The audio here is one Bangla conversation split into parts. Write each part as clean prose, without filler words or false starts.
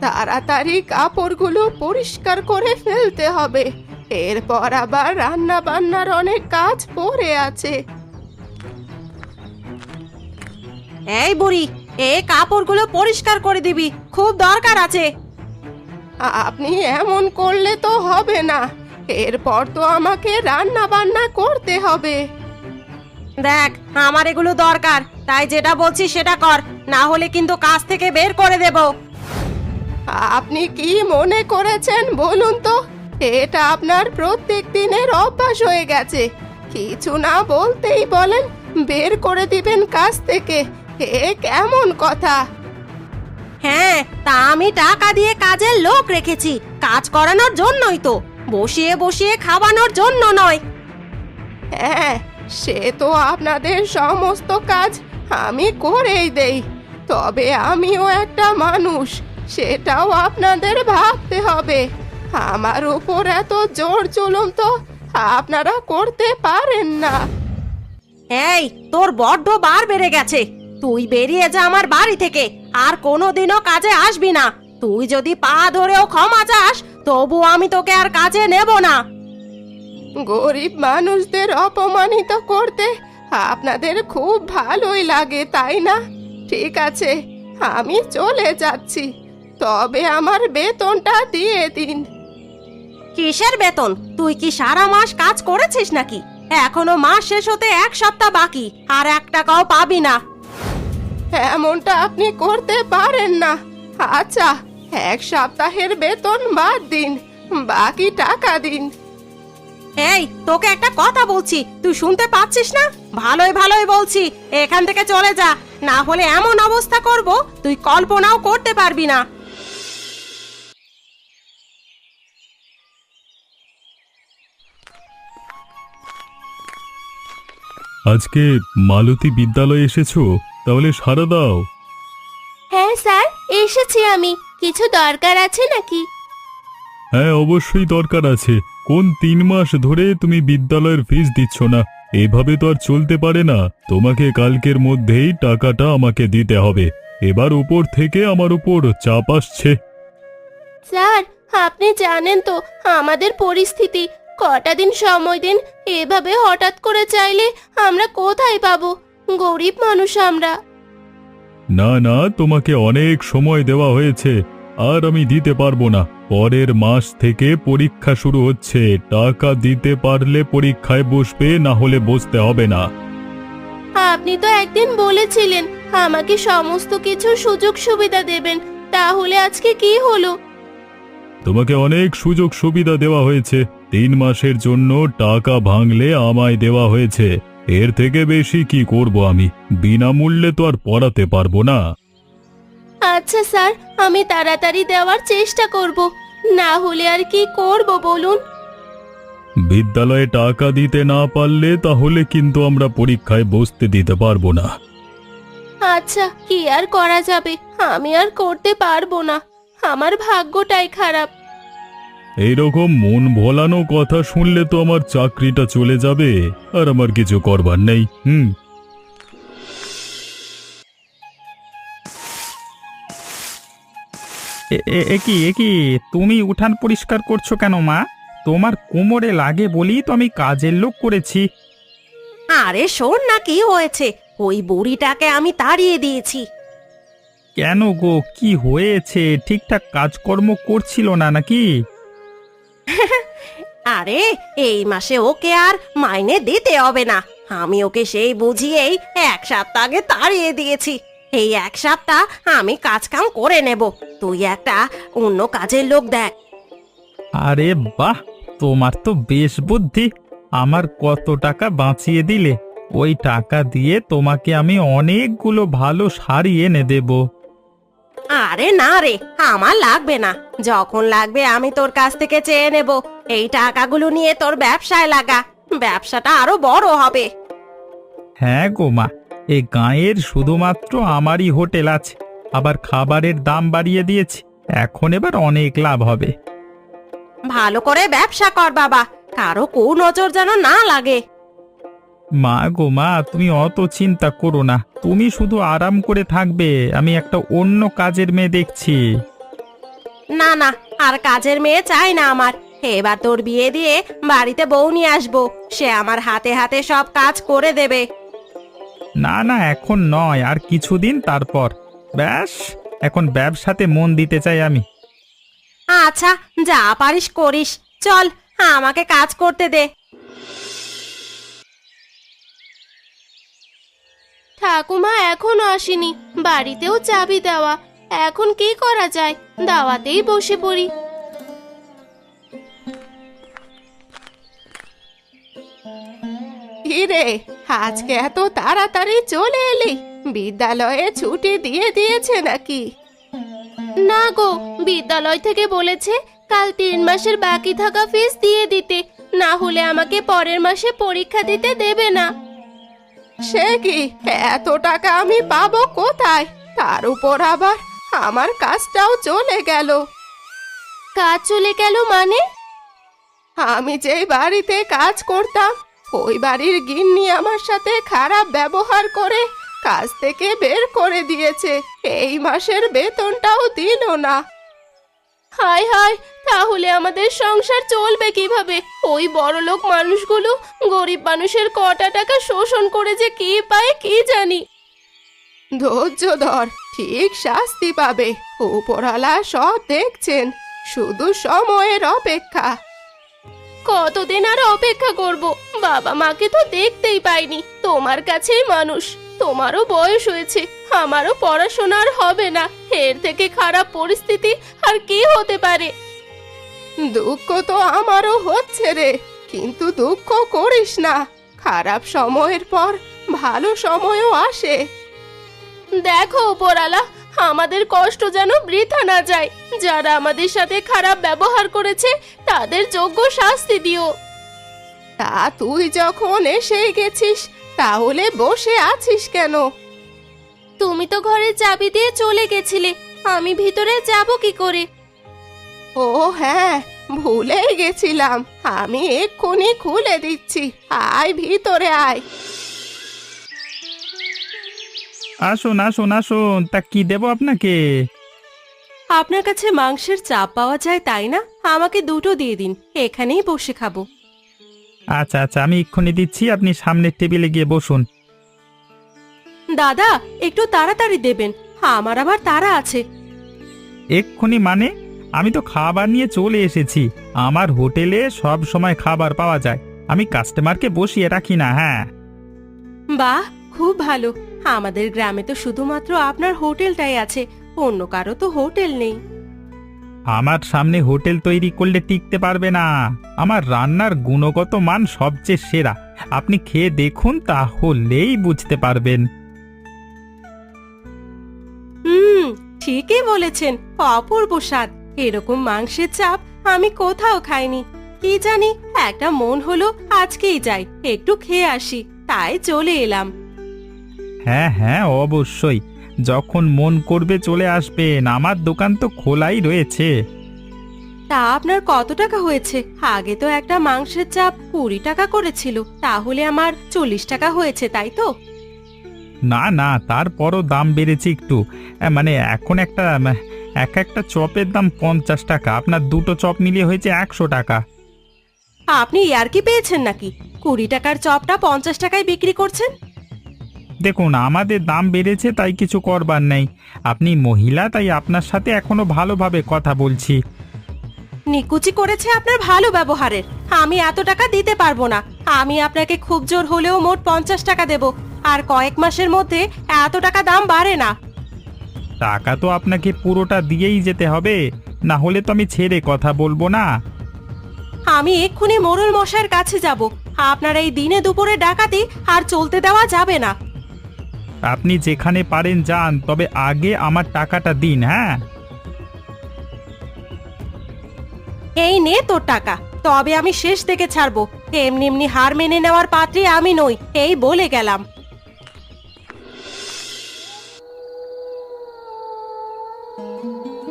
তাড়াতাড়ি কাপড়গুলো পরিষ্কার করে ফেলতে হবে। এরপর আবার রান্না বান্নার অনেক কাজ পড়ে আছে। এই বুড়ি, এই কাপড়গুলো পরিষ্কার করে দিবি, খুব দরকার আছে। আপনি এমন করলে তো হবে না, এরপর তো আমাকে রান্না বান্না করতে হবে। দেখ, আমার এগুলো দরকার, তাই যেটা বলছি সেটা কর, না হলে কিন্তু কাজ থেকে বের করে দেব। আপনি কি মনে করেছেন বলুন তো? এটা আপনার প্রত্যেক দিনের অভ্যাস হয়ে গেছে। কিছু না বলতেই বলেন বের করে দিবেন কাজ থেকে। এ কেমন কথা? হ্যাঁ, তা আমি টাকা দিয়ে কাজের লোক রেখেছি, কাজ করানোর জন্যই তো, বসিয়ে বসিয়ে খাওয়ানোর জন্য নয়। হ্যাঁ, সে তো আপনাদের সমস্ত কাজ আমি করেই দেই, তবে আমিও একটা মানুষ, সেটাও আপনাদের ভাবতে হবে। আমার উপর এত জোর জুলুম তো আপনারা করতে পারেন না। এই, তোর বড্ড বার বেড়ে গেছে, তুই বেরিয়ে যা আমার বাড়ি থেকে, আর কোনোদিনও কাজে আসবি না। তুই যদি পা ধরেও ক্ষমা চাস, তবু আমি তোকে আর কাজে নেব না। গরিব মানুষদের অপমানিত করতে আপনাদের খুব ভালোই লাগে, তাই না? ঠিক আছে, আমি চলে যাচ্ছি, তবে আমার বেতনটা দিয়ে দিন। কিসের বেতন? তুই কি সারা মাস কাজ করেছিস নাকি? এখনো মাস শেষ হতে 1 সপ্তাহ বাকি, আর 1 টাকাও পাবি না। এমনটা আপনি করতে পারেন না। আচ্ছা, 1 সপ্তাহের বেতন বাদ দিন, বাকি টাকা দিন। এই, তোকে একটা কথা বলছি, তুই শুনতে পাচ্ছিস না? ভালোই ভালোই বলছি, এখান থেকে চলে যা, না হলে এমন অবস্থা করব তুই কল্পনাও করতে পারবি না। আজকে মালতী বিদ্যালয়ে এসেছো? তাহলে সাড়া দাও। হ্যাঁ স্যার, এসেছি আমি। কিছু দরকার আছে নাকি? হ্যাঁ, অবশ্যই দরকার আছে। কোন 3 মাস ধরে তুমি বিদ্যালয়ের ফিস দিচ্ছ না? এভাবে তো আর চলতে পারে না। তোমাকে কালকের মধ্যেই টাকাটা আমাকে দিতে হবে। এবার উপর থেকে আমার উপর চাপ আসছে। স্যার, আপনি জানেন তো আমাদের পরিস্থিতি, কটা দিন সময় দিন। এভাবে হঠাৎ করে চাইলে আমরা কোথায় পাবো? গরিব মানুষ আমরা। না না, তোমাকে অনেক সময় দেওয়া হয়েছে, আর আমি দিতে পারবো না। পরের মাস থেকে পরীক্ষা শুরু হচ্ছে, টাকা দিতে পারলে পরীক্ষায় বসবে, না হলে বসতে হবে না। আপনি তো একদিন বলেছিলেন আমাকে সমস্ত কিছু সুযোগ সুবিধা দেবেন, তাহলে আজকে কি হলো? তোমাকে অনেক সুযোগ সুবিধা দেওয়া হয়েছে। 3 মাসের জন্য টাকা ভাঙলে আমায় দেওয়া হয়েছে। এর থেকে বেশি কি করব আমি? বিনামূল্যে তো আর পড়াতে পারবো না। আচ্ছা স্যার, আমি তাড়াতাড়ি দেওয়ার চেষ্টা করব, না হলে আর কি করব বলুন? বিদ্যালয়ে টাকা দিতে না পারলে তাহলে কিন্তু আমরা পরীক্ষায় বসতে দিতে পারবো না। আচ্ছা, কি আর করা যাবে, আমি আর করতে পারবো না, আমার ভাগ্যটাই খারাপ। এইরকম মন ভোলানো কথা শুনলে তো আমার চাকরিটা চলে যাবে, আর আমার কিছু করবার নেই। এ কি তুমি উঠান পরিষ্কার করছো কেন মা? তোমার কোমরে লাগে বলি তো আমি কাজের লোক করেছি। আরে শোন না, কি হয়েছে, ওই বুড়িটাকে আমি তাড়িয়ে দিয়েছি। কেন গো, কি হয়েছে? ঠিকঠাক কাজকর্ম করছিল না নাকি? আরে এই মাসে ওকে আর মাইনে দিতে হবে না, আমি ওকে সেই বুঝিয়েই 1 সপ্তাহ আগে তাড়িয়ে দিয়েছি। এই 1 সপ্তাহ আমি কাজ কাম করে নেব, তুই একটা অন্য কাজের লোক দেখ। আরে বাহ, তোমার তো বেশ বুদ্ধি। আমার কত টাকা বাঁচিয়ে দিলে। ওই টাকা দিয়ে তোমাকে আমি অনেকগুলো ভালো শাড়ি এনে দেব। আরে না রে, আমার লাগবে না, যখন লাগবে আমি তোর কাছ থেকে চেয়ে নেব। এই টাকাগুলো নিয়ে তোর ব্যবসায় লাগা, ব্যবসাটা আরো বড় হবে। হ্যাঁ গো মা, এই গাঁয়ের শুধুমাত্র আমারই হোটেল আছে, আবার খাবারের দাম বাড়িয়ে দিয়েছি, এখন এবার অনেক লাভ হবে। ভালো করে ব্যবসা কর বাবা, কারো কুনজর যেন না লাগে। মা গো মা, তুমি অত চিন্তা করো না, তুমি শুধু আরাম করে থাকবে, আমি একটা অন্য কাজের মেয়ে দেখছি। না না, আর কাজের মেয়ে চাই না আমার। এবার তোর বিয়ে দিয়ে বাড়িতে বউ নিয়ে আসবো, সে আমার হাতে হাতে সব কাজ করে দেবে। না না, এখন নয়, আর কিছুদিন তারপর। ব্যাস, এখন ব্যবসাতে মন দিতে চাই আমি। আচ্ছা, যা পারিস করিস, চল আমাকে কাজ করতে দে। ঠাকুমা এখনো আসেনি, বাড়িতেও চাবি দেওয়া। এখন কি করা যায়? দাওয়াতেই বসে পড়ি। কিরে, আজকে এত তাড়াতাড়ি চলে এলি? বিদ্যালয়ে ছুটি দিয়ে দিয়েছে নাকি? না গো, বিদ্যালয় থেকে বলেছে কাল 3 মাসের বাকি থাকা ফিস দিয়ে দিতে, না হলে আমাকে পরের মাসে পরীক্ষা দিতে দেবে না। সে কি, এত টাকা আমি পাবো কোথায়? তার উপর আবার আমার কাজটাও চলে গেল। কাজ চলে গেল মানে? আমি যেই বাড়িতে কাজ করতাম, ওই বাড়ির গিন্নি আমার সাথে খারাপ ব্যবহার করে কাজ থেকে বের করে দিয়েছে। এই মাসের বেতনটাও দিল না। হায় হায়, তাহলে আমাদের সংসার চলবে কিভাবে? ওই বড়লোক মানুষগুলো গরিব মানুষের কটা টাকা শোষণ করে যে কি পায় কি জানি। ধৈর্য ধর, ঠিক শাস্তি পাবে। উপরওয়ালা সব দেখছেন, শুধু সময়ের অপেক্ষা। কতদিন আর অপেক্ষা করব? বাবা মাকে তো দেখতেই পাইনি। তোমার কাছেই মানুষ, তোমারও বয়স হয়েছে, আমারও পড়াশোনা আর হবে না। এর থেকে খারাপ পরিস্থিতি আর কি হতে পারে? দুঃখ তো আমারও হচ্ছে রে, কিন্তু দুঃখ করিস না। খারাপ সময়ের পর ভালো সময়ও আসে। দেখো উপরালা, আমাদের কষ্ট যেন বৃথা না যায়। যারা আমাদের সাথে খারাপ ব্যবহার করেছে তাদের যোগ্য শাস্তি দিও। তা তুই যখন এসে গেছিস, তাহলে বসে আছিস কেন? তুমি তো ঘরে চাবি দিয়ে চলে গেছিলে, আমি ভিতরে যাব কি করে? ও হ্যাঁ, ভুলেই গেছিলাম। আমি এক্ষুনি খুলে দিচ্ছি, আয় ভিতরে আয়। আসুন আসুন আসুন, তা কি দেবো আপনাকে? আপনার কাছে মাংসের চাপ পাওয়া যায় তাই না? আমাকে 2টো দিয়ে দিন, এখানেই বসে খাবো। আচ্ছা আচ্ছা, আমি এক্ষুনি দিচ্ছি, আপনি সামনের টেবিলে গিয়ে বসুন। দাদা, একটু তাড়াতাড়ি দেবেন, আমার আবার তাড়া আছে। এক্ষুনি মানে? আমি তো খাবার নিয়ে চলে এসেছি। আমার হোটেলে সব সময় খাবার পাওয়া যায়, আমি কাস্টমারকে বসিয়ে রাখি না। হ্যাঁ, বাহ, খুব ভালো। আমাদের গ্রামে তো শুধুমাত্র আপনার হোটেলটাই আছে, অন্য কারো তো হোটেল নেই। আমার সামনে হোটেল তৈরি করলে টিকতে পারবে না। আমার রান্নার গুণগত মান সবচেয়ে সেরা, আপনি খেয়ে দেখুন, তাহলেই বুঝতে পারবেন। ঠিকই বলেছেন, অপূর্ব স্বাদ। এরকম মাংসের চাপ আমি কোথাও খাইনি। কি জানি, একটা মন হলো আজকেই যাই, একটু খেয়ে আসি, তাই চলে এলাম। হ্যাঁ হ্যাঁ, অবশ্যই, যখন মন করবে চলে আসবেন, আমার দোকান তো খোলাই রয়েছে। তা আপনার কত টাকা হয়েছে? আগে তো একটা মাংসের চাপ 20 টাকা করেছিল, তাহলে আমার 40 টাকা হয়েছে, তাই তো? না না, তারপরও দাম বেড়েছে একটু। মানে এখন এক একটা চপের দাম 50 টাকা, আপনার 2টো চপ মিলিয়ে হয়েছে 100 টাকা। আপনি ইয়ার্কি পেয়েছেন নাকি? 20 টাকার চপটা 50 টাকায় বিক্রি করছেন? দেখুন, আমাদের দাম বেড়েছে, তাই কিছু করবার নেই। আপনি মহিলা, তাই আপনার সাথে এখনো ভালোভাবে কথা বলছি। নিকুচি করেছে আপনার ভালো ব্যবহারের। আমি এত টাকা দিতে পারবো না। আমি আপনাকে খুব জোর হলেও মোট 50 টাকা দেব, আর কয়েক মাসের মধ্যে এত টাকা দাম বাড়ে না। টাকা তো আপনাকে পুরোটা দিয়েই যেতে হবে, না হলে তো আমি ছেড়ে কথা বলবো না। আমি এক্ষুনি মোড়ল মশাইয়ের কাছে যাব। আপনার এই দিনে দুপুরে ডাকাতি আর চলতে দেওয়া যাবে না। আপনি যেখানে পারেন যান, তবে আগে আমার টাকাটা দিন। হ্যাঁ, এই নে তোর টাকা, তবে আমি শেষ থেকে ছাড়বো। এমনি এমনি হার মেনে নেওয়ার পাত্রী আমি নই, এই বলে গেলাম।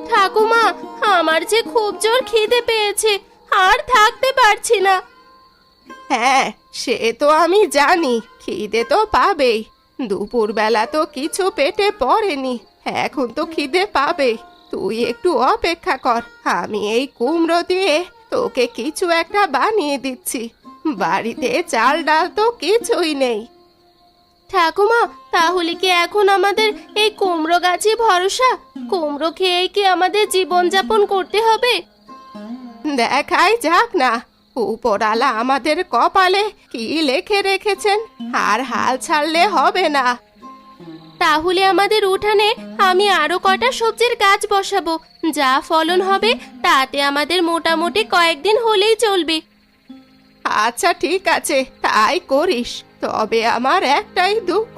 ঠাকুমা, আমার যে খুব জোর খিদে পেয়েছে, আর থাকতে পারছি না। হ্যাঁ, সে তো আমি জানি, খিদে তো পাবেই। দুপুরবেলা তো কিছু পেটে পড়েনি, এখন তো খিদে পাবে। তুই একটু অপেক্ষা কর, আমি এই কুমড়ো দিয়ে তোকে কিছু একটা বানিয়ে দিচ্ছি। বাড়িতে চাল ডাল তো কিছুই নেই। ঠাকুমা, তাহলে কি এখন আমাদের এই কুমড়ো গাছই ভরসা? কুমড়ো খেয়েই কি আমাদের জীবনযাপন করতে হবে? দেখাই যাক না উপরালা আমাদের কপালে কি লেখে রেখেছেন, আর হাল ছাড়লে হবে না। তাহলে আমাদের উঠানে আমি আরো কটা সবজির গাছ বসাবো, যা ফলন হবে তাতে আমাদের মোটামুটি কয়েকদিন হলেই চলবে। আচ্ছা ঠিক আছে, তাই করিস। তবে আমার একটাই দুঃখ,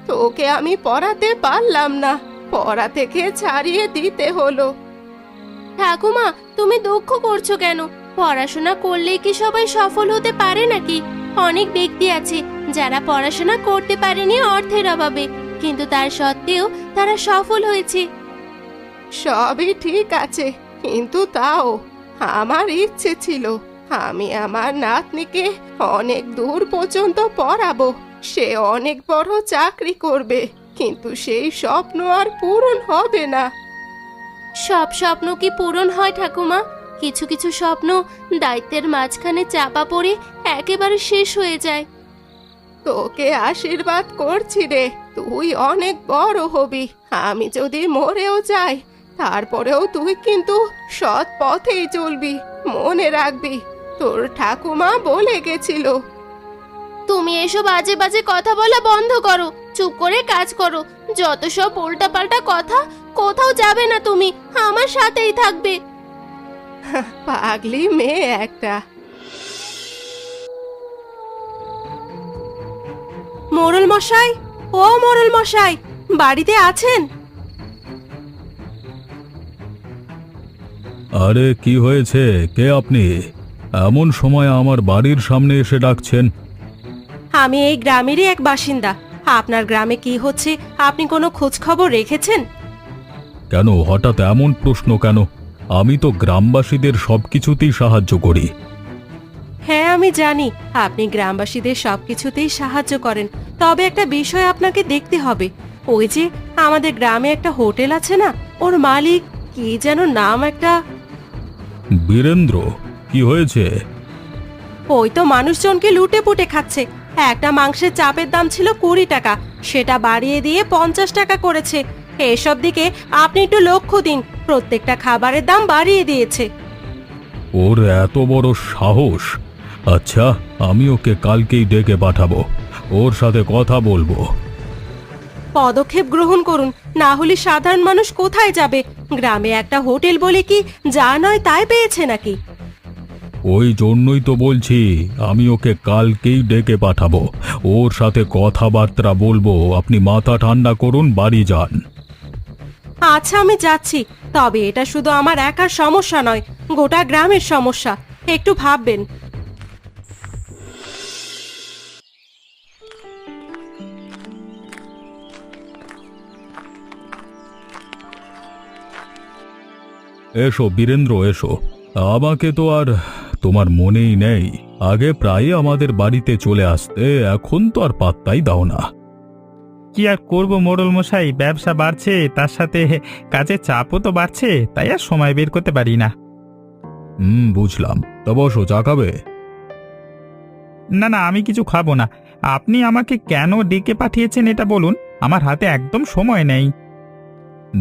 তোকে আমি পড়াতে পারলাম না, পড়া থেকে ছাড়িয়ে দিতে হলো। ঠাকুমা, তুমি দুঃখ করছো কেন? পড়াশোনা করলেই কি সবাই সফল হতে পারে নাকি? অনেক ব্যক্তি আছে যারা পড়াশোনা করতে পারেনি অর্থের অভাবে, কিন্তু তার সত্ত্বেও তারা সফল হয়েছে। সবই ঠিক আছে, কিন্তু তাও আমার ইচ্ছে ছিল আমি আমার নাতনিকে অনেক দূর পর্যন্ত পড়াবো, সে অনেক বড় চাকরি করবে, কিন্তু সেই স্বপ্ন আর পূরণ হবে না। সব স্বপ্ন কি পূরণ হয় ঠাকুমা? কিছু কিছু স্বপ্ন দায়িত্বের মাঝখানে চাপা পড়ে একেবারে শেষ হয়ে যায়। তোকে আশীর্বাদ করছি রে, তুই অনেক বড় হবি। আমি যদি মরেও যাই তারপরেও তুই কিন্তু সৎ পথেই চলবি, মনে রাখবি তোর ঠাকুমা বলে গেছিল। তুমি এসব বাজে বাজে কথা বলা বন্ধ করো, চুপ করে কাজ করো। যত সব উল্টাপাল্টা কথা, কোথাও যাবে না তুমি, আমার সাথেই থাকবে। পাগলি মেয়ে একটা। মোড়ল মশাই, ও মোড়ল মশাই, বাড়িতে আছেন? আরে কি হয়েছে, কে আপনি? এমন সময় আমার বাড়ির সামনে এসে ডাকছেন? আমি এই গ্রামেরই এক বাসিন্দা। আপনার গ্রামে কি হচ্ছে আপনি কোনো খোঁজ খবর রেখেছেন? কেন হঠাৎ এমন প্রশ্ন কেন? আমি তো গ্রামবাসীদের সবকিছুতেই সাহায্য করি। হ্যাঁ আমি জানি আপনি গ্রামবাসীদের সবকিছুতেই সাহায্য করেন, তবে একটা বিষয় আপনাকে দেখতে হবে। ওই যে আমাদের গ্রামে একটা হোটেল আছে না, ওর মালিক কি যেন নাম একটা। বীরেন্দ্র, কি হয়েছে? ওই তো মানুষজনকে লুটে পুটে খাচ্ছে। একটা মাংসের চাপের দাম ছিল 20 টাকা, সেটা বাড়িয়ে দিয়ে 50 টাকা করেছে। এসব দিকে আপনি একটু লক্ষ্য দিন, প্রত্যেকটা খাবারের দাম বাড়িয়ে দিয়েছে। ওর এত বড় সাহস! আচ্ছা, আমি ওকে কালকেই ডেকে পাঠাবো, ওর সাথে কথা বলবো। পদক্ষেপ গ্রহণ করুন, না হলে সাধারণ মানুষ কোথায় যাবে? গ্রামে একটা হোটেল বলে কি যা নয় তাই পেয়েছে নাকি? ওই জন্যই তো বলছি আমি ওকে কালকেই ডেকে পাঠাবো, ওর সাথে কথাবার্তা বলবো। আপনি মাথা ঠান্ডা করুন, বাড়ি যান। আচ্ছা আমি যাচ্ছি, তবে এটা শুধু আমার একার সমস্যা নয়, গোটা গ্রামের সমস্যা, একটু ভাববেন। এসো বীরেন্দ্র, এসো। আমাকে তো আর তোমার মনেই নেই। আগে প্রায় আমাদের বাড়িতে চলে আসতে, এখন তো আর পাত্তাই দাও না। কি আর করব মোড়ল মশাই, ব্যবসা বাড়ছে, তার সাথে কাজের চাপও তো বাড়ছে, তাই আর সময় বের করতে পারি না। বুঝলাম। তা বসো, চা খাবে? না না, আমি কিছু খাবো না। আপনি আমাকে কেন ডেকে পাঠিয়েছেন এটা বলুন, আমার হাতে একদম সময় নেই।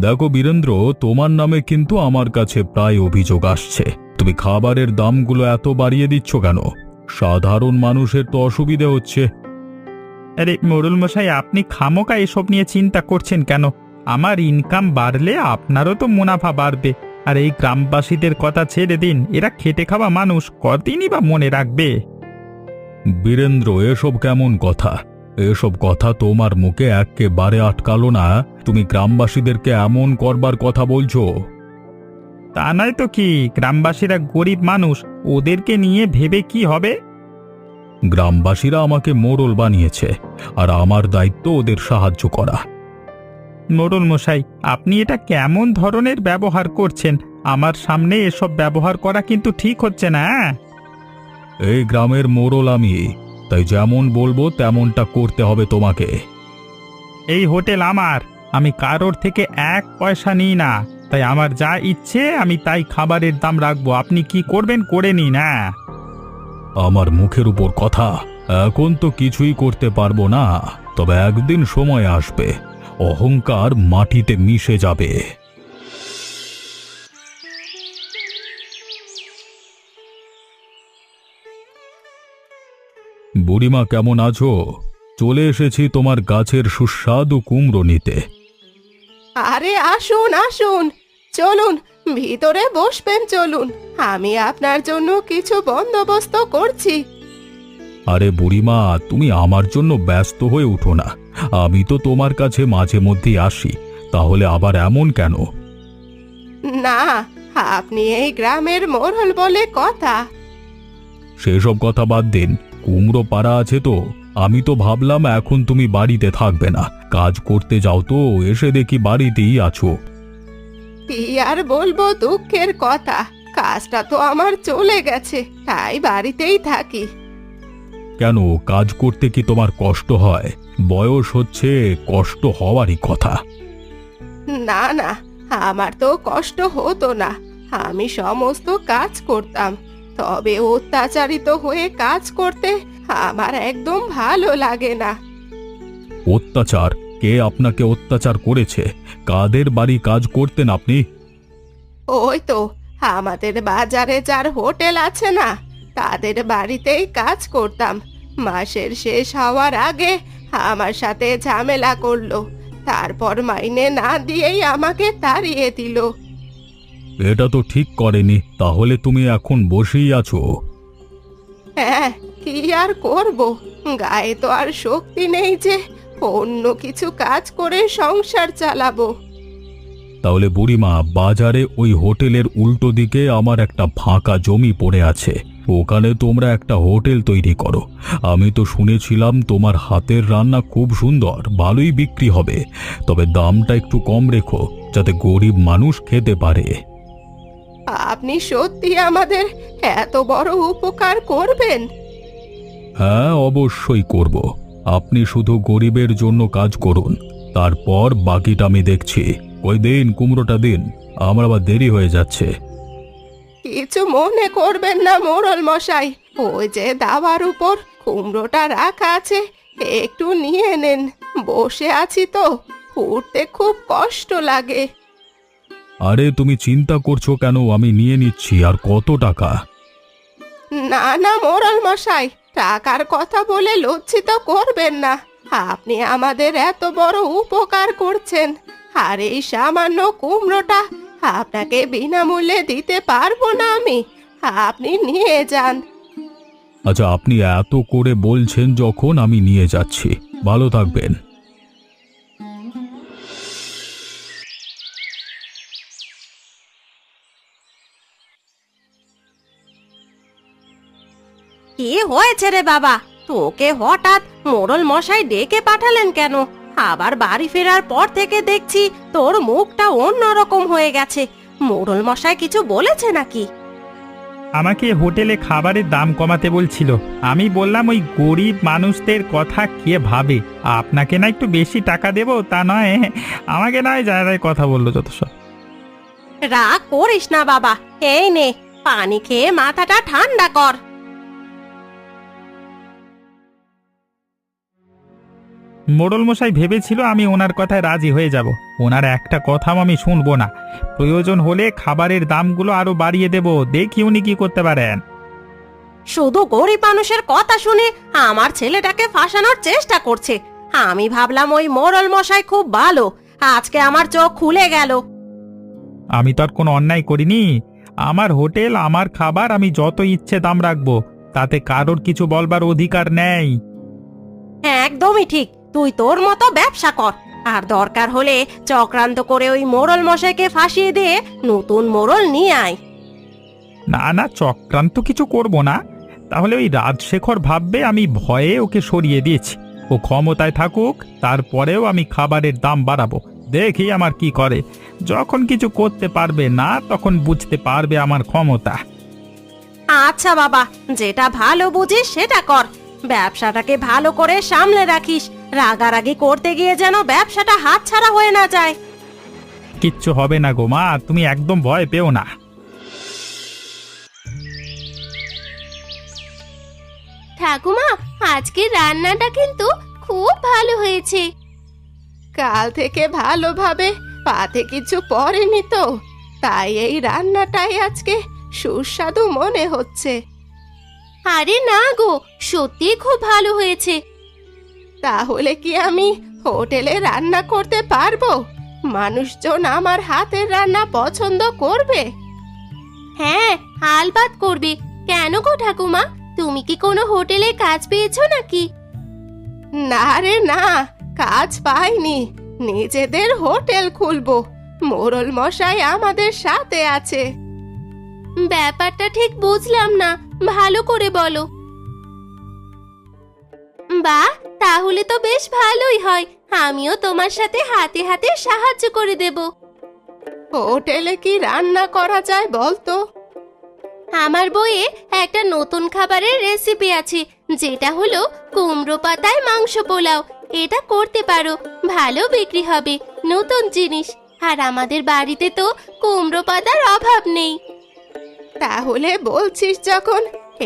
দেখো বীরেন্দ্র, তোমার নামে কিন্তু আমার কাছে প্রায় অভিযোগ আসছে। তুমি খাবারের দামগুলো এত বাড়িয়ে দিচ্ছ কেন? সাধারণ মানুষের তো অসুবিধে হচ্ছে। আরে মোড়ল মশাই, আপনি খামোকা এসব নিয়ে চিন্তা করছেন কেন? আমার ইনকাম বাড়লে আপনারও তো মুনাফা বাড়বে। আর এই গ্রামবাসীদের কথা ছেড়ে দিন, এরা খেটে খাওয়া মানুষ, কদিনই বা মনে রাখবে। বীরেন্দ্র, এসব কেমন কথা? এসব কথা তোমার মুখে একেবারে আটকালো না। তুমি গ্রামবাসীদেরকে এমন করবার কথা বলছো? তা নয় তো কি, গ্রামবাসীরা গরিব মানুষ, ওদেরকে নিয়ে ভেবে কি হবে? গ্রামবাসীরা আমাকে মোড়ল বানিয়েছে, আর আমার দায়িত্ব ওদের সাহায্য করা। মোড়ল মশাই, আপনি এটা কেমন ধরনের ব্যবহার করছেন? আমার সামনে এসব ব্যবহার করা কিন্তু ঠিক হচ্ছে না। এই গ্রামের মোড়ল আমি, তাই যেমন বলবো তেমনটা করতে হবে তোমাকে। এই হোটেল আমার, আমি কারোর থেকে 1 পয়সা নিই না। তাই আমার যা ইচ্ছে আমি তাই খাবারের দাম রাখবো, আপনি কি করবেন করে নিন। না আমার মুখের উপর কথা, এখন তো কিছুই করতে পারবো না, তবে একদিন সময় আসবে, অহংকার মাটিতে মিশে যাবে। বুড়িমা কেমন আছো? চলে এসেছি তোমার গাছের সুস্বাদু কুমড়ো নিতে। আরে আসুন আসুন, চলুন ভিতরে বসবেন, চলুন আমি আপনার জন্য কিছু বন্দোবস্ত করছি। আরে বুড়িমা, তুমি আমার জন্য ব্যস্ত হয়ে উঠো না, আমি তো তোমার কাছে মাঝে মধ্যেই আসি, তাহলে আবার এমন কেন? না, আপনি এই গ্রামের মোড়ল বলে কথা। সেসব কথা বাদ দিন, কুমড়ো পাড়া আছে তো? আমি তো ভাবলাম এখন তুমি বাড়িতে থাকবে না, কাজ করতে যাও তো, এসে দেখি বাড়িতেই আছো। কি আর বলবো, দুঃখের কথা, কাজটা তো আমার চলে গেছে, তাই বাড়িতেই থাকি। কেন, কাজ করতে কি তোমার কষ্ট হয়? বয়স হচ্ছে, কষ্ট হওয়ারই কথা। না না, আমার তো কষ্ট হতো না, আমি সমস্ত কাজ করতাম, তবে অত্যাচারিত হয়ে কাজ করতে আমার একদম ভালো লাগে না। অত্যাচার? কে আপনাকে অত্যাচার করেছে? কাদের বাড়ি কাজ করতেন আপনি? ওই তো আমাদের বাজারে যার হোটেল আছে না, তাদের বাড়িতেই কাজ করতাম। মাসের শেষ হওয়ার আগে আমার সাথে ঝামেলা করলো, তারপর মাইনে না দিয়েই আমাকে তাড়িয়ে দিল। এটা তো ঠিক করেনি, তাহলে তুমি এখন বসেই আছো? হ্যাঁ, কি আর করব, গায়ে তো আর শক্তি নেই যে অন্য কিছু কাজ করে সংসার চালাবো। তাহলে বুড়িমা, বাজারে ওই হোটেলের উল্টো দিকে আমার একটা ফাঁকা জমি পড়ে আছে, ওখানে তোমরা একটা হোটেল তৈরি করো। আমি তো শুনেছিলাম তোমার হাতের রান্না খুব সুন্দর, ভালোই বিক্রি হবে, তবে দামটা একটু কম রেখো, যাতে গরিব মানুষ খেতে পারে। আপনি সত্যি আমাদের এত বড় উপকার করবেন? হ্যাঁ, অবশ্যই করব। আপনি শুধু গরিবের জন্য কাজ করুন, তারপর বাকিটা আমি দেখছি। ওই দিন কুমড়োটা দিন, আমার আবার দেরি হয়ে যাচ্ছে। কিছু মনে করবেন না মোড়ল মশাই, ওই যে দাবার উপর কুমড়োটা রাখা আছে, একটু নিয়ে নেন, বসে আছি তো, উঠতে খুব কষ্ট লাগে। আরে তুমি চিন্তা করছো কেন, আমি নিয়ে নিচ্ছি। আর কত টাকা? না না মোড়ল মশাই, টাকার কথা বলে লজ্জিত করবেন না, আপনি আমাদের এত বড় উপকার করছেন, আর এই সামান্য কুমড়োটা আপনাকে বিনামূল্যে দিতে পারবো না আমি, আপনি নিয়ে যান। আচ্ছা, আপনি এত করে বলছেন যখন, আমি নিয়ে যাচ্ছি। ভালো থাকবেন। কি হয়েছে রে বাবা, তোকে হঠাৎ মোড়ল মশাই ডেকে পাঠালেন কেন? আবার বাড়ি ফেরার পর থেকে দেখছি তোর মুখটা অন্যরকম হয়ে গেছে। মোড়ল মশাই কিছু বলেছে নাকি? আমাকে হোটেলে খাবারের দাম কমাতে বলছিল, আমি বললাম ওই গরিব মানুষদের কথা কে ভাবে, আপনাকে না একটু বেশি টাকা দেব তা নয়, আমাকে নয় যারা কথা বললো যত সব। রাগ করিস না বাবা, এই নে পানি খেয়ে মাথাটা ঠান্ডা কর। মোড়ল মশাই ভেবেছিল আমি ওনার কথায় রাজি হয়ে যাব, ওনার একটা কথাও আমি শুনবো না, প্রয়োজন হলে খাবারের দামগুলো আরো বাড়িয়ে দেব, দেখি উনি কি করতে পারেন। শুধু গরিব মানুষের কথা শুনে আমার ছেলেটাকে ফাঁসানোর চেষ্টা করছে। আমি ভাবলাম ওই মোড়ল মশাই খুব ভালো, আজকে আমার চোখ খুলে গেল। আমি তো আর কোনো অন্যায় করিনি, আমার হোটেল, আমার খাবার, আমি যত ইচ্ছে দাম রাখবো, তাতে কারোর কিছু বলবার অধিকার নেই। একদমই ঠিক, তুই তোর মতো ব্যবসা কর, আর দরকার হলে চক্রান্ত করে ওই মোড়ল মশাইকে ফাঁসিয়ে দিয়ে নতুন মোড়ল নিয়ে আয়। না না, চক্রান্ত কিছু করব না, তাহলে ওই রাজশেখর ভাববে আমি ভয়ে ওকে সরিয়ে দিয়েছি, ও ক্ষমতায় থাকুক, তারপরেও আমি খাবারের দাম বাড়াবো, দেখি আমার কি করে, যখন কিছু করতে পারবে না তখন বুঝতে পারবে আমার ক্ষমতা। আচ্ছা বাবা, যেটা ভালো বুঝিস সেটা কর, ব্যবসাটাকে ভালো করে সামলে রাখিস, রাগারাগি করতে গিয়ে যেন ব্যবসাটা হাতছাড়া হয়ে না যায়। কিচ্ছু হবে না গো মা, তুমি একদম ভয় পেও না। ঠাকুমা, আজকের রান্নাটা কিন্তু খুব ভালো হয়েছে। কাল থেকে ভালোভাবে পাতে কিছু পড়েনি তো, তাই এই রান্নাটাই আজকে সুস্বাদু মনে হচ্ছে। আরে না গো, সত্যি খুব ভালো হয়েছে। তাহলে কি আমি হোটেলে রান্না করতে পারবো? মানুষজন আমার হাতের রান্না পছন্দ করবে? হ্যাঁ, আলবাত করবে। কেন গো ঠাকুমা, তুমি কি কোনো হোটেলে কাজ পেয়েছো নাকি? না রে না, কাজ পাইনি, নিজেদের হোটেল খুলবো। মোড়ল মশাই আমাদের সাথে আছে। ব্যাপারটা ঠিক বুঝলাম না, ভালো করে বলো। বাহ, তাহলে তো বেশ ভালোই হয়। আমিও তোমার সাথে হাতে হাতে সাহায্য করে দেব। হোটেলে কি রান্না করা যায় বলতো? আমার বইয়ে একটা নতুন খাবারের রেসিপি আছে, যেটা হলো কুমড়ো পাতায় মাংস পোলাও। এটা করতে পারো, ভালো বিক্রি হবে। নতুন জিনিস, আর আমাদের বাড়িতে তো কুমড়ো পাতার অভাব নেই। তাহলে বলছিস যখন,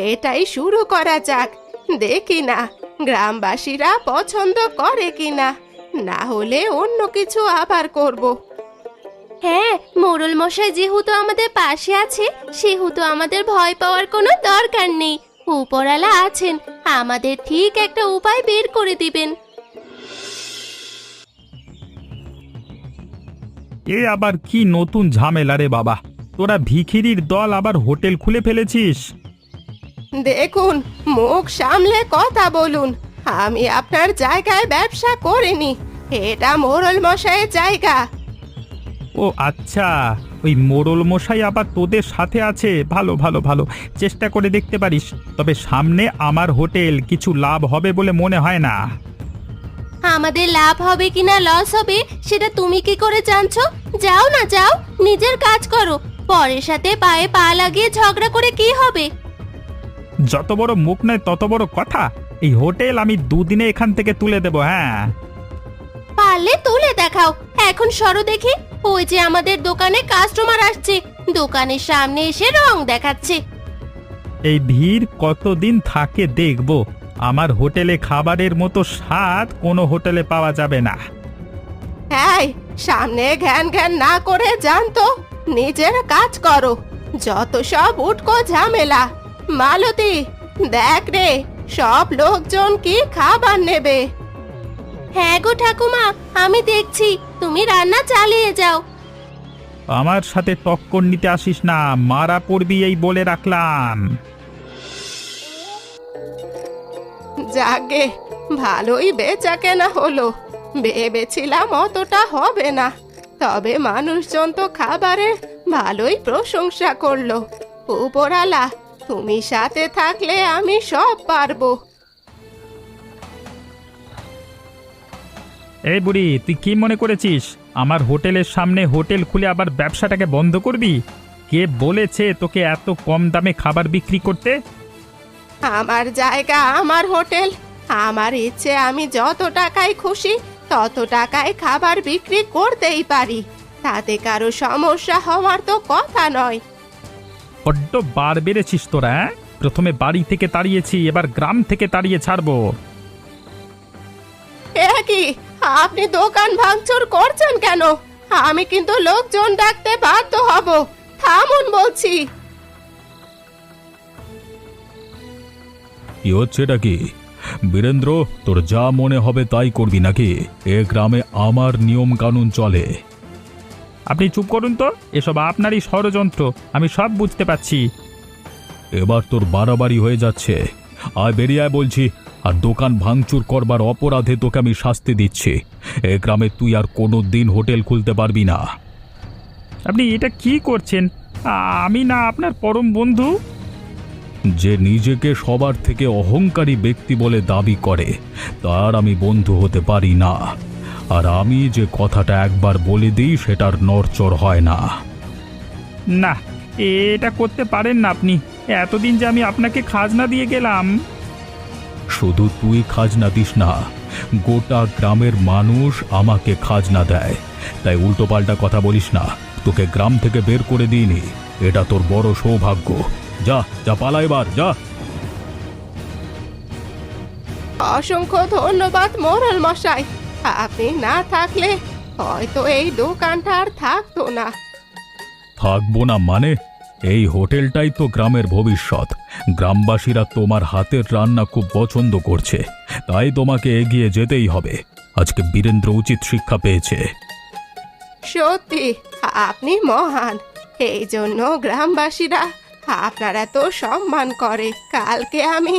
এটাই শুরু করা যাক। দেখি না গ্রামবাসীরা পছন্দ করে কিনা, না হলে অন্য কিছু আবার করব। হ্যাঁ, মোড়ল মশাই যেহেতু আমাদের পাশে আছে, সেহেতু আমাদের ভয় পাওয়ার কোনো দরকার নেই। উপরওয়ালা আছেন, আমাদের ঠিক একটা উপায় বের করে দিবেন। এ আবার কি নতুন ঝামেলা রে বাবা, তোরা ভিখিরির দল আবার হোটেল খুলে ফেলেছিস। দেখুন, মুখ সামলে কথা বলুন। আমি আপনার জায়গায় ব্যবসা করিনি, এটা মোড়ল মশাইয়ের জায়গা। ও আচ্ছা, ওই মোড়ল মশাই আবার তোদের সাথে আছে। ভালো ভালো ভালো, চেষ্টা করে দেখতে পারিস। তবে সামনে আমার হোটেল, কিছু লাভ হবে বলে মনে হয় না। আমাদের লাভ হবে কিনা লস হবে সেটা তুমি কি করে জানছো? যাও না যাও, নিজের কাজ করো। পরের সাথে পায়ে পা লাগিয়ে ঝগড়া করে কি হবে? যত বড় মুখ নয় তত বড় কথা। এই হোটেল আমি দুদিনে এখান থেকে তুলে দেব। হ্যাঁ, পারলে তুলে দেখাও। এখন সরো দেখি, ওই যে আমাদের দোকানে কাস্টমার আসছে, দোকানের সামনে এসে রং দেখাচ্ছে। এই ভিড় কতদিন থাকে দেখব। আমার হোটেলে খাবারের মতো স্বাদ কোনো হোটেলে পাওয়া যাবে না। এই, সামনে ঘ্যান ঘ্যান না করে জানতো, নিজের কাজ করো। যত সব উটকো ঝামেলা। মালতী, দেখ রে, সব লোকজন কি খাবার নেবে। হ্যাঁ গো ঠাকুমা, আমি দেখছি, তুমি রান্না চালিয়ে যাও। আমার সাথে টক্কর নিতে আসিস না, মারা পড়বি এই বলে রাখলাম। যাগে, ভালোই বেচা কেনা হলো। ভেবেছিলাম অতটা হবে না, তবে মানুষজন তো খাবারের ভালোই প্রশংসা করলো। উপরালা, তুমি সাথে থাকলে আমি সব পারবো। এই বুড়ি, তুই কি মনে করেছিস আমার হোটেলের সামনে হোটেল খুলে আবার ব্যবসাটাকে বন্ধ করবি? কে বলেছে তোকে এত কম দামে খাবার বিক্রি করতে? আমার জায়গা, আমার হোটেল, আমার ইচ্ছে আমি যত টাকায় খুশি তত টাকায় খাবার বিক্রি করতেই পারি। তাতে কারো সমস্যা হওয়ার তো কথা নয়। বড্ড বার বেড়েছিস তোরা। হ্যাঁ? প্রথমে বাড়ি থেকে তাড়িয়েছি, এবার গ্রাম থেকে তাড়িয়ে ছাড়বো। এ কি, আপনি দোকান ভাঙচুর করছেন কেন? আমি কিন্তু লোকজন ডাকতে বাধ্য হব। থামুন বলছি। কি হচ্ছে এটা কি? বীরেন্দ্র, তোর যা মনে হবে তাই করবি নাকি? এ গ্রামে আমার নিয়ম কানুন চলে। আপনি চুপ করুন তো, এসব আপনারই ষড়যন্ত্র, আমি সব বুঝতে পারছি। এবার তোর বাড়াবাড়ি হয়ে যাচ্ছে। আয়, বেরিয়ে আয় বলছি। আর দোকান ভাঙচুর করবার অপরাধে তোকে আমি শাস্তি দিচ্ছি। এ গ্রামে তুই আর কোনো দিন হোটেল খুলতে পারবি না। আপনি এটা কি করছেন? আমি না আপনার পরম বন্ধু? যে নিজেকে সবার থেকে অহংকারী ব্যক্তি বলে দাবি করে, তার আমি বন্ধু হতে পারি না। আর আমি যে কথাটা একবার বলে দিই সেটার নড়চড় হয় না। না, এটা করতে পারেন না আপনি। এতদিন যে আমি আপনাকে খাজনা দিয়ে গেলাম। শুধু তুই খাজনা দিস না, গোটা গ্রামের মানুষ আমাকে খাজনা দেয়। তাই উল্টোপাল্টা কথা বলিস না। তোকে গ্রাম থেকে বের করে দিইনি, এটা তোর বড় সৌভাগ্য। যা যা, পালা এবার, যা। অসংখ্য ধন্যবাদ মোড়ল মশাই, আপনি না থাকলে হয়তো এই দোকানটা আর থাকতো না। থাকবো না মানে? এই হোটেলটাই তো গ্রামের ভবিষ্যৎ। গ্রামবাসীরা তোমার হাতের রান্না খুব পছন্দ করছে, তাই তোমাকে এগিয়ে যেতেই হবে। আজকে বীরেন্দ্র উচিত শিক্ষা পেয়েছে। সত্যি আপনি মহান, এই জন্য গ্রামবাসীরা আপনার এত সম্মান করে। কালকে আমি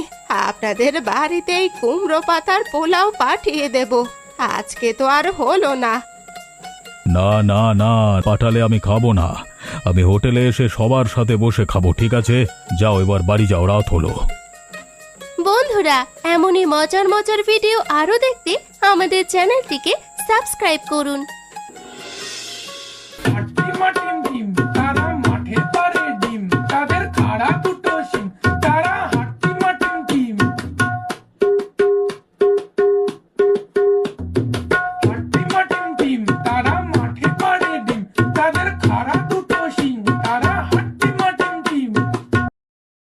আপনাদের বাড়িতেই কুমড়ো পাতার পোলাও পাঠিয়ে দেব। আজকে তো আর হলো না। না না না, পাঠালে আমি খাবো না। আমি হোটেলে এসে সবার সাথে বসে খাবো, ঠিক আছে? যাও এবার বাড়ি যাও, রাত হলো। বন্ধুরা, এমনই মজার মজার ভিডিও আরো দেখতে আমাদের চ্যানেলটিকে সাবস্ক্রাইব করুন।